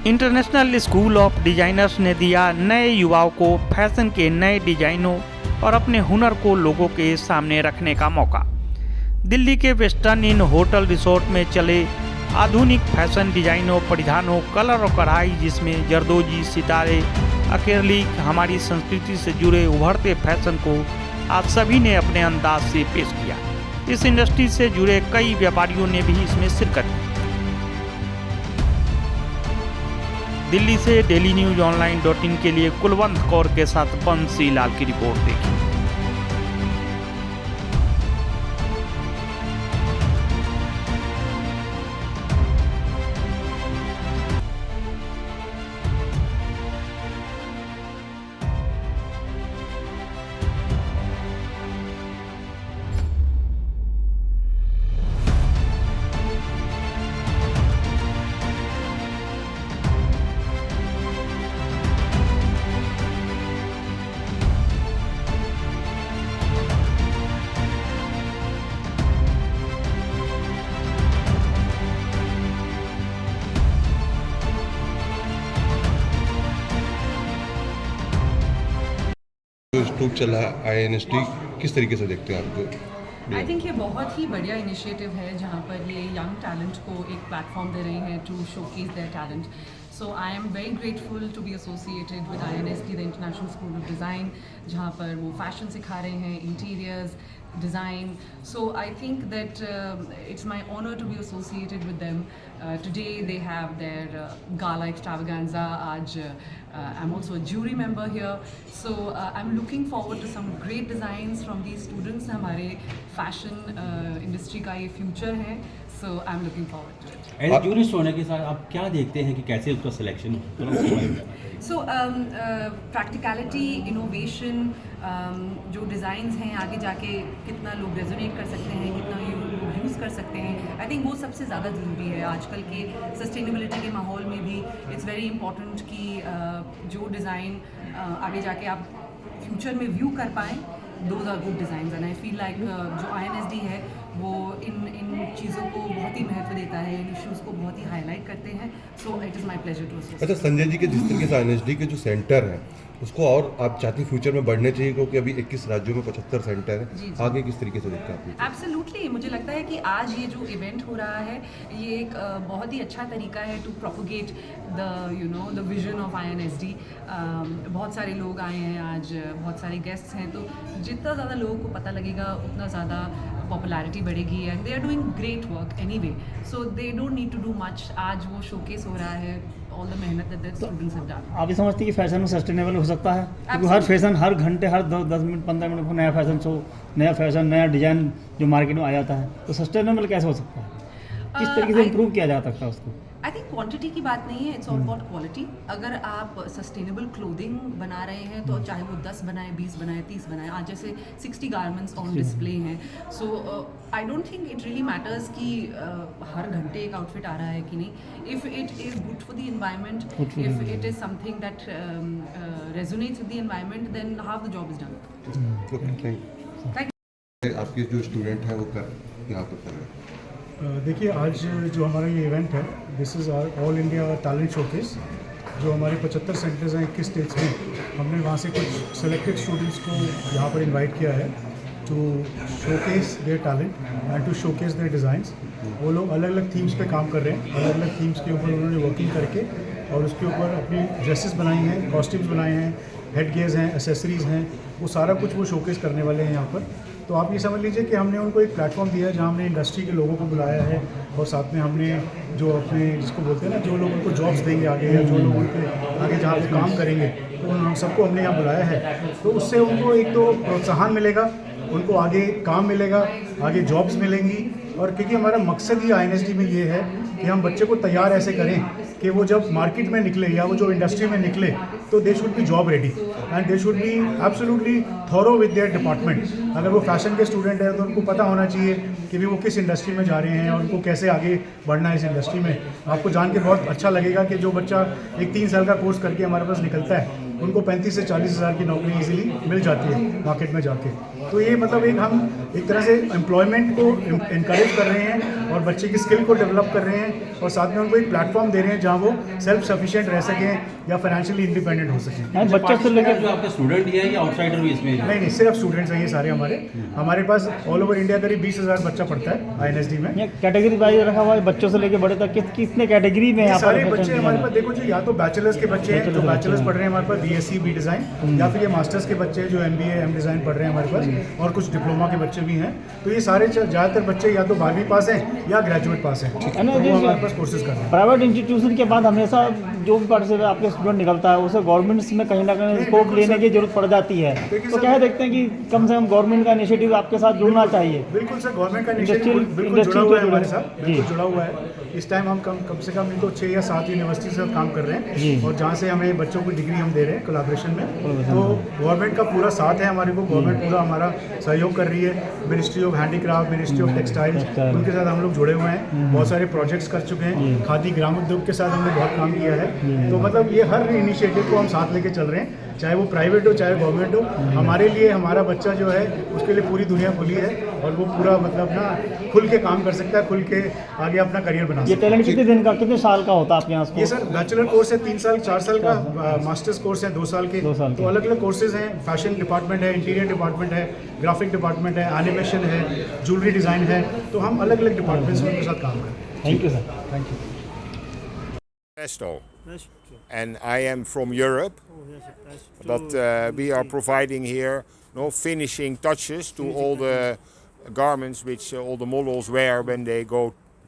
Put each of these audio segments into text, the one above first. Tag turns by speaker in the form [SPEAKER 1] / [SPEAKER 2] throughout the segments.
[SPEAKER 1] International school of designers ने दिया नए युवाओं को फैशन के नए डिजाइनों और अपने हुनर को लोगों के सामने रखने का मौका। दिल्ली के वेस्टर्न इन होटल रिसोर्ट में चले आधुनिक फैशन डिजाइनों, परिधानों, कलर और कढ़ाई, जिसमें जरदोजी, सितारे, एक्रेलिक, हमारी संस्कृति से जुड़े उभरते फैशन को आज सभी ने अपने अंदाज से पेश किया। इस इंडस्ट्री से जुड़े कई व्यापारियों ने भी इसमें शिरकत की। दिल्ली से डेली न्यूज ऑनलाइन.in के लिए कुलवंत कौर के साथ बंसी लाल की रिपोर्ट देखी।
[SPEAKER 2] जो स्टूप चला है INSD, किस तरीके से देखते हैं आपको?
[SPEAKER 3] आई थिंक ये बहुत ही बढ़िया इनिशिएटिव है जहाँ पर ये यंग टैलेंट को एक प्लेटफॉर्म दे रहे हैं to showcase their talent. So I am very grateful to be associated with INSD, the international school of design, जहाँ पर वो फैशन सिखा रहे हैं, interiors, design. So I think that it's my honor to be associated with them. Today they have their gala extravaganza. I'm also a jury member here. So I'm looking forward to some great designs from these students. हमारे fashion industry का ये future है. So I'm looking forward to it.
[SPEAKER 4] As jurist होने के साथ आप क्या देखते हैं कि कैसे उसका सिलेक्शन हो?
[SPEAKER 3] So practicality, innovation, जो डिज़ाइंस हैं आगे जाके कितना लोग रेजोनेट कर सकते हैं, कितना लोग यूज़ कर सकते हैं, आई थिंक वो सबसे ज़्यादा ज़रूरी है आजकल के सस्टेनेबिलिटी के माहौल में भी। इट्स वेरी इंपॉर्टेंट कि जो डिज़ाइन आगे जाके आप फ्यूचर में व्यू कर पाएँ, those are good designs. And I feel like जो INSD है वो इन चीज़ों को बहुत ही महत्व देता है, इन इश्यूज़ को बहुत ही हाईलाइट करते हैं। So it is my pleasure to associate.
[SPEAKER 2] अच्छा, संजय जी के जिस तरीके से INSD के जो सेंटर हैं उसको और आप चाहती फ्यूचर में बढ़ने चाहिए, क्योंकि अभी 21 राज्यों में 75 सेंटर हैं, आगे किस तरीके से देखते हैं आप?
[SPEAKER 3] एब्सोल्युटली, मुझे लगता है कि आज ये जो इवेंट हो रहा है ये एक बहुत ही अच्छा तरीका है to propagate the vision of INSD। बहुत सारे लोग आए हैं आज, बहुत सारे गेस्ट्स हैं, तो जितना ज़्यादा लोगों को पता लगेगा उतना ज़्यादा पॉपुलैरिटी बढ़ेगी। And they are doing great work anyway, so they don't need to do much. आज वो शोकेस हो रहा है, ऑल द मेहनत that the students have done.
[SPEAKER 5] आप ये समझते हैं कि फैशन में सस्टेनेबल हो सकता है? क्योंकि हर फैशन हर घंटे, हर 10 मिनट 15 मिनट को नया फैशन शो, नया फैशन, नया डिज़ाइन जो मार्केट में आ जाता है, तो सस्टेनेबल कैसे हो सकता है? किस तरीके से इम्प्रूव किया जा सकता है उसको?
[SPEAKER 3] आई थिंक क्वांटिटी की बात नहीं है, इट्स ऑल अबाउट क्वालिटी। अगर आप सस्टेनेबल क्लोथिंग बना रहे हैं तो चाहे वो 10 बनाए, 20 बनाए, 30 बनाए, आज जैसे 60 गारमेंट्स ऑन डिस्प्ले हैं। So I don't think it really matters कि हर घंटे एक आउटफिट आ रहा है कि नहीं। If it is good for the environment, if it is something that resonates with the environment, than half the job is done. Thank
[SPEAKER 2] आपके जो स्टूडेंट हैं वो यहाँ पर कर रहे हैं?
[SPEAKER 6] देखिए, आज जो हमारा ये इवेंट है, this is our all India talent showcase, जो हमारे 75 सेंटर्स हैं 21 स्टेट्स में। हमने वहाँ से कुछ सेलेक्टेड स्टूडेंट्स को यहाँ पर इनवाइट किया है to showcase their talent and to showcase their designs. वो लोग अलग अलग थीम्स पे काम कर रहे हैं, अलग अलग थीम्स के ऊपर उन्होंने वर्किंग करके और उसके ऊपर अपनी ड्रेसेस बनाई हैं, कॉस्ट्यूम्स बनाए हैं, हेड गियर्स हैं, एसेसरीज़ हैं, वो सारा कुछ वो शोकेस करने वाले हैं यहाँ पर। तो आप ये समझ लीजिए कि हमने उनको एक प्लेटफॉर्म दिया है जहाँ हमने इंडस्ट्री के लोगों को बुलाया है और साथ में हमने जो अपने जिसको बोलते हैं ना, जो लोग उनको जॉब्स देंगे आगे या जो लोग उनके आगे जहाँ पे काम करेंगे, तो उन सबको हमने यहाँ बुलाया है। तो उससे उनको एक तो प्रोत्साहन मिलेगा, उनको आगे काम मिलेगा, आगे जॉब्स मिलेंगी। और क्योंकि हमारा मकसद ही INSD में ये है कि हम बच्चे को तैयार ऐसे करें कि वो जब मार्केट में निकले या वो जो इंडस्ट्री में निकले तो they should be job ready and they should be absolutely thorough with their department. अगर वो फैशन के स्टूडेंट है तो उनको पता होना चाहिए कि भी वो किस इंडस्ट्री में जा रहे हैं और उनको कैसे आगे बढ़ना है इस इंडस्ट्री में। आपको जान के बहुत अच्छा लगेगा कि जो बच्चा एक 3 साल का कोर्स करके हमारे पास निकलता है उनको 35 से 40 हज़ार की नौकरी इजीली मिल जाती है मार्केट में जाके। तो ये मतलब हम एक तरह से एम्प्लॉयमेंट को इनकरेज कर रहे हैं और बच्चे की स्किल को डेवलप कर रहे हैं और साथ में उनको एक प्लेटफॉर्म दे रहे हैं जहाँ वो सेल्फ सफिशिएंट रह सकें या फाइनेंशियली इंडिपेंडेंट हो सकें।
[SPEAKER 5] बच्चों से लेकर
[SPEAKER 4] जो आपके स्टूडेंट ही है या आउटसाइडर भी इसमें
[SPEAKER 6] नहीं, सिर्फ स्टूडेंट्स हैं ये सारे हमारे पास ऑल ओवर इंडिया करीब 20,000 बच्चा पढ़ता है INSD में।
[SPEAKER 5] कैटेगरी वाइज रखा हुआ है, बच्चों से लेकर बड़े तक कितने कैटेगरी में
[SPEAKER 6] ये
[SPEAKER 5] यहाँ
[SPEAKER 6] सारे
[SPEAKER 5] पर
[SPEAKER 6] बच्चे हमारे पास देखो जी, या तो बैचलर्स के बच्चे हैं जो बैचलर्स पढ़ रहे हैं हमारे पास BSc B डिज़ाइन, या फिर ये मास्टर्स के बच्चे हैं जो MBA M डिज़ाइन पढ़ रहे हैं हमारे पास, और कुछ डिप्लोमा के बच्चे भी हैं। तो ये सारे ज़्यादातर बच्चे या तो 12वीं पास हैं या ग्रेजुएट पास हैं, तो वो हमारे पास कोर्सेज कर रहे हैं।
[SPEAKER 5] प्राइवेट इंस्टीट्यूशन के बाद हमेशा जो भी पार्ट से आपके स्टूडेंट निकलता है उसे गवर्नमेंट्स में कहीं ना कहीं स्कोप लेने की जरूरत पड़ जाती है। तो क्या देखते हैं कि कम से कम गवर्नमेंट का इनिशिएटिव आपके साथ जुड़ना चाहिए।
[SPEAKER 6] बिल्कुल सर, गवर्नमेंट का इनिशिएटिव बिल्कुल जुड़ा हुआ है हमारे साथ, बिल्कुल जुड़ा हुआ है। इस टाइम हम कम से कम नहीं तो 6 या 7 यूनिवर्सिटी से काम कर रहे हैं और जहाँ से हमें बच्चों को डिग्री हम दे रहे हैं कोलैबोरेशन में। तो गवर्नमेंट का पूरा साथ है हमारे को, गवर्नमेंट पूरा हमारा सहयोग कर रही है। Ministry of handicraft, ministry of textiles, उनके साथ हम लोग जुड़े हुए हैं, बहुत सारे प्रोजेक्ट्स कर चुके हैं। खादी ग्राम उद्योग के साथ हमने बहुत काम किया है। तो मतलब ये हर इनिशिएटिव को हम साथ लेके चल रहे हैं, चाहे वो प्राइवेट हो चाहे गवर्नमेंट हो। हमारे लिए हमारा बच्चा जो है उसके लिए पूरी दुनिया खुली है और वो पूरा मतलब ना खुल के काम कर सकता है, खुल के आगे अपना करियर बना सकता है।
[SPEAKER 5] ये टैलेंट कितने दिन का, कितने साल का होता है आपके यहाँ?
[SPEAKER 6] ये सर बैचलर कोर्स है 3 साल 4 साल का, मास्टर्स कोर्स है 2 साल के। तो अलग अलग कोर्सेज हैं, फैशन डिपार्टमेंट है, इंटीरियर डिपार्टमेंट है, ग्राफिक डिपार्टमेंट है, एनिमेशन है, ज्वेलरी डिज़ाइन है। तो हम अलग अलग डिपार्टमेंट्स में उनके साथ काम कर रहे हैं।
[SPEAKER 5] Thank you sir.
[SPEAKER 6] Thank you.
[SPEAKER 7] Presto, and I am from Europe, but we are providing here finishing touches to all the garments which all the models wear when they go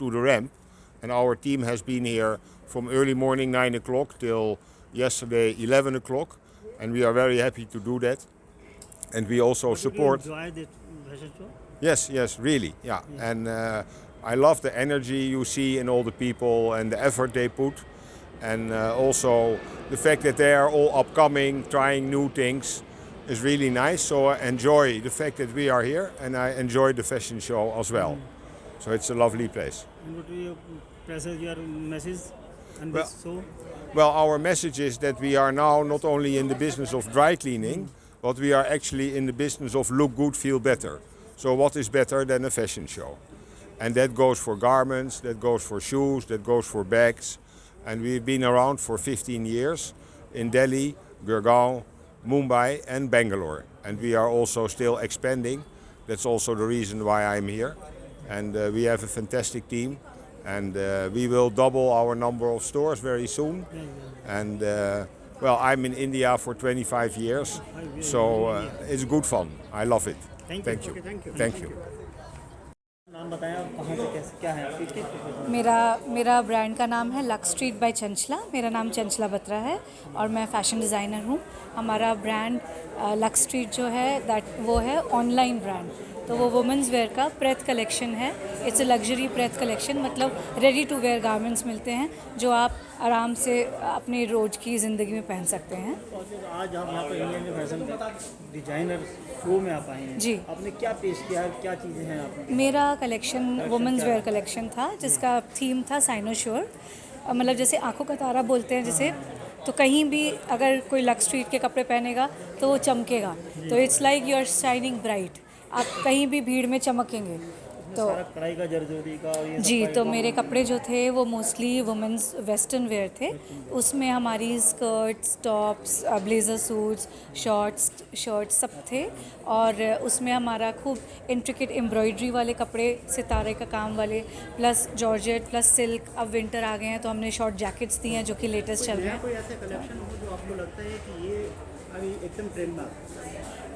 [SPEAKER 7] to the ramp. And our team has been here from early morning 9 o'clock till yesterday 11 o'clock, and we are very happy to do that. And we also support.
[SPEAKER 5] Enjoy this fashion show?
[SPEAKER 7] Yes, really, yeah. And I love the energy you see in all the people and the effort they put. And also the fact that they are all upcoming, trying new things is really nice. So I enjoy the fact that we are here, and I enjoy the fashion show as well. So it's a lovely place.
[SPEAKER 5] And what will you press your message and
[SPEAKER 7] Well-
[SPEAKER 5] this show?
[SPEAKER 7] Well, our message is that we are now not only in the business of dry cleaning, but we are actually in the business of look good, feel better. So what is better than a fashion show? And that goes for garments, that goes for shoes, that goes for bags. And we've been around for 15 years in Delhi, Gurgaon, Mumbai and Bangalore. And we are also still expanding. That's also the reason why I'm here. And we have a fantastic team. And we will double our number of stores very soon. And well, I'm in India for 25 years. So it's good fun. I love it. Thank you. Thank you.
[SPEAKER 5] नाम बताएं आप, कहाँ से कैसे क्या है आपकी?
[SPEAKER 8] मेरा ब्रांड का नाम है लक्स स्ट्रीट बाय चंचला। मेरा नाम चंचला बत्रा है और मैं फ़ैशन डिज़ाइनर हूँ। हमारा ब्रांड लक्स स्ट्रीट जो है वो है ऑनलाइन ब्रांड। तो वो वुमेंस वेयर का प्रेथ कलेक्शन है। इट्स अ लग्जरी प्रेथ कलेक्शन, मतलब रेडी टू वेयर गारमेंट्स मिलते हैं जो आप आराम से अपनी रोज़ की ज़िंदगी में पहन सकते हैं।
[SPEAKER 5] आज आप यहाँ पर इंडिया में फैशन डिजाइनर शो में आप आए हैं
[SPEAKER 8] जी।
[SPEAKER 5] आपने क्या पेश किया, क्या चीज़ें हैं आपने?
[SPEAKER 8] मेरा कलेक्शन वुमेंस वेयर कलेक्शन था जिसका थीम था साइनोश्योर। मतलब जैसे आंखों का तारा बोलते हैं जिसे, तो कहीं भी अगर कोई लक्स स्ट्रीट के कपड़े पहनेगा तो वो चमकेगा। तो it's like you are shining bright, आप कहीं भी भीड़ में चमकेंगे। तो
[SPEAKER 5] कढ़ाई का, जरदोरी का और ये सब
[SPEAKER 8] जी,
[SPEAKER 5] का
[SPEAKER 8] तो मेरे कपड़े जो थे वो मोस्टली वुमेंस वेस्टर्न वेयर थे। उसमें हमारी skirts, tops, blazer suits, shirts सब थे। और उसमें हमारा खूब इंट्रिकेट एम्ब्रॉयडरी वाले कपड़े, सितारे का काम वाले, प्लस जॉर्जेट प्लस सिल्क। अब विंटर आ गए हैं तो हमने शॉर्ट जैकेट्स दी हैं जो कि लेटेस्ट चल रहे हैं।
[SPEAKER 5] कोई ऐसे कलेक्शन हो जो आपको लगता है कि ये अभी एकदम ट्रेंड में?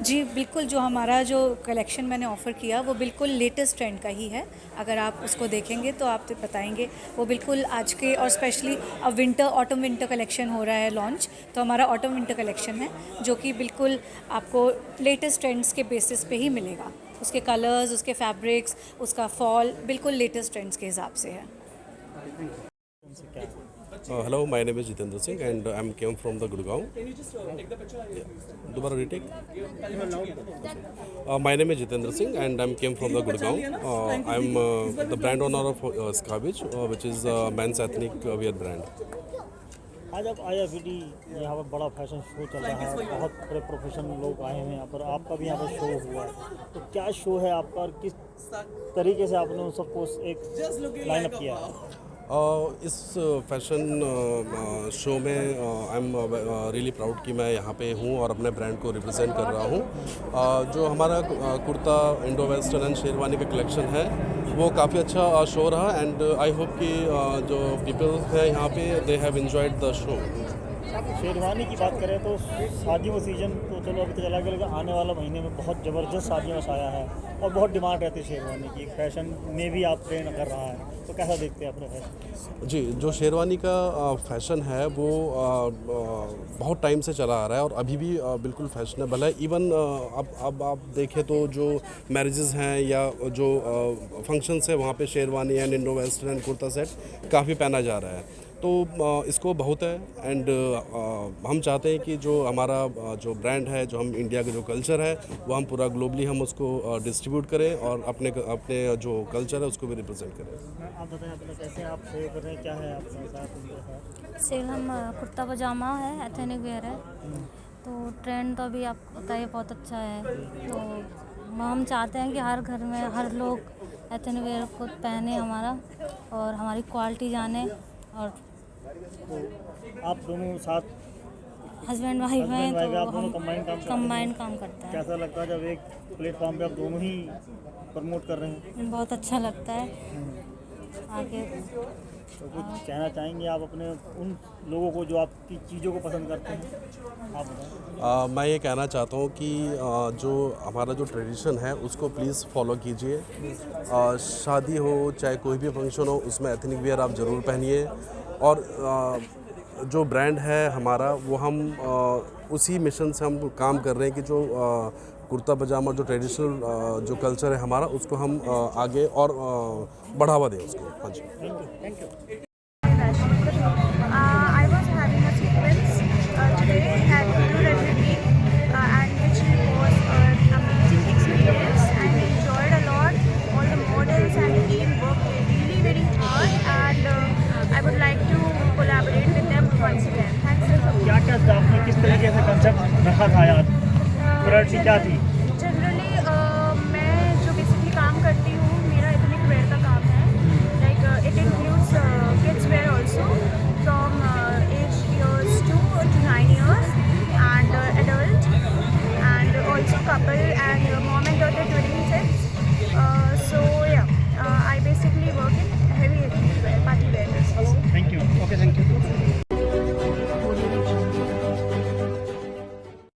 [SPEAKER 8] जी बिल्कुल, जो हमारा जो कलेक्शन मैंने ऑफ़र किया वो बिल्कुल लेटेस्ट ट्रेंड का ही है। अगर आप उसको देखेंगे तो आप बताएंगे वो बिल्कुल आज के, और स्पेशली अब ऑटम विंटर कलेक्शन हो रहा है लॉन्च। तो हमारा ऑटम विंटर कलेक्शन है जो कि बिल्कुल आपको लेटेस्ट ट्रेंड्स के बेसिस पे ही मिलेगा। उसके कलर्स, उसके फैब्रिक्स, उसका फॉल बिल्कुल लेटेस्ट ट्रेंड्स के हिसाब से है।
[SPEAKER 9] Hello, my name is Jitendra Singh and I came from the Gurgaon. Can you just take the picture? Yeah. Do you retake? My name is Jitendra Singh and I came from the Gurgaon. I'm the brand owner of Scavage, which is a men's ethnic wear brand.
[SPEAKER 5] आज आप IFED यहाँ पर बड़ा fashion show चल रहा है, बहुत बड़े प्रोफेशनल लोग आए हैं यहाँ पर, आपका भी यहाँ पर शो हुआ है, तो क्या शो है आपका और किस तरीके से आपने उन सबको एक लाइनअप किया है?
[SPEAKER 9] इस फैशन शो में आई एम रियली प्राउड कि मैं यहाँ पे हूँ और अपने ब्रांड को रिप्रेजेंट कर रहा हूँ। जो हमारा kurta, Indo western and sherwani का कलेक्शन है वो काफ़ी अच्छा शो रहा एंड आई होप कि जो पीपल है यहाँ पे they have enjoyed the show.
[SPEAKER 5] Sherwani की बात करें तो शादियों का सीज़न तो चलो अभी तो चला गया, लेकिन आने वाला महीने में बहुत ज़बरदस्त शादियों का साया है और बहुत डिमांड रहती है शेरवानी की, फैशन में भी आप ट्रेंड कर रहा है, तो कैसा देखते हैं अपने फैशन?
[SPEAKER 9] जी, जो शेरवानी का फैशन है वो बहुत टाइम से चला आ रहा है और अभी भी बिल्कुल फैशनेबल है। इवन अब आप देखें तो जो मैरिजेस हैं या जो फंक्शंस है वहाँ पे sherwani and Indo western and kurta set काफ़ी पहना जा रहा है, तो इसको बहुत है एंड हम चाहते हैं कि जो हमारा जो ब्रांड है, जो हम इंडिया का जो कल्चर है वो हम पूरा ग्लोबली हम उसको डिस्ट्रीब्यूट करें और अपने जो कल्चर है उसको भी रिप्रेजेंट करें।
[SPEAKER 5] आप बताएं अपने कैसे आप सेल कर रहे हैं, क्या है आपके साथ उनके साथ?
[SPEAKER 10] सेल हम कुर्ता पजामा है, एथनिक वेयर है, तो ट्रेंड तो अभी आपको पता है बहुत अच्छा है, तो हम चाहते हैं कि हर घर में हर लोग एथनिक वेयर को पहने हमारा और हमारी क्वालिटी जाने। और
[SPEAKER 5] तो आप दोनों साथ
[SPEAKER 10] हस्बैंड वाइफ हैं
[SPEAKER 5] वाइफ
[SPEAKER 10] तो
[SPEAKER 5] आप दोनों
[SPEAKER 10] हम कंबाइन काम करते हैं।
[SPEAKER 5] कैसा लगता है जब एक प्लेटफॉर्म पे आप दोनों ही प्रमोट कर रहे हैं?
[SPEAKER 10] बहुत अच्छा लगता है। आगे
[SPEAKER 5] तो कुछ कहना चाहेंगे आप अपने उन लोगों को जो आपकी चीज़ों को पसंद करते हैं, आप बताएं।
[SPEAKER 9] मैं ये कहना चाहता हूँ कि जो हमारा जो ट्रेडिशन है उसको प्लीज़ फॉलो कीजिए। शादी हो चाहे कोई भी फंक्शन हो उसमें एथनिक वेयर आप ज़रूर पहनिए और जो ब्रांड है हमारा वो हम उसी मिशन से हम काम कर रहे हैं कि जो कुर्ता पजामा जो ट्रेडिशनल जो कल्चर है हमारा उसको हम आगे और बढ़ावा दें उसको। हाँ जी,
[SPEAKER 5] thank you.
[SPEAKER 11] I was having a sequence today at University and which was an amazing experience and enjoyed a lot. All the models and the team worked really very hard and I would like to collaborate with them once again. Thanks a lot.
[SPEAKER 5] क्या क्या आपने किस तरीके से concept रखा था यार, priority क्या थी?
[SPEAKER 11] जनरली मैं जो बेसिकली काम करती हूँ मेरा एथनिक वेयर का काम है, like it includes kids wear also from age years 2 to 9 years and adult and also couple and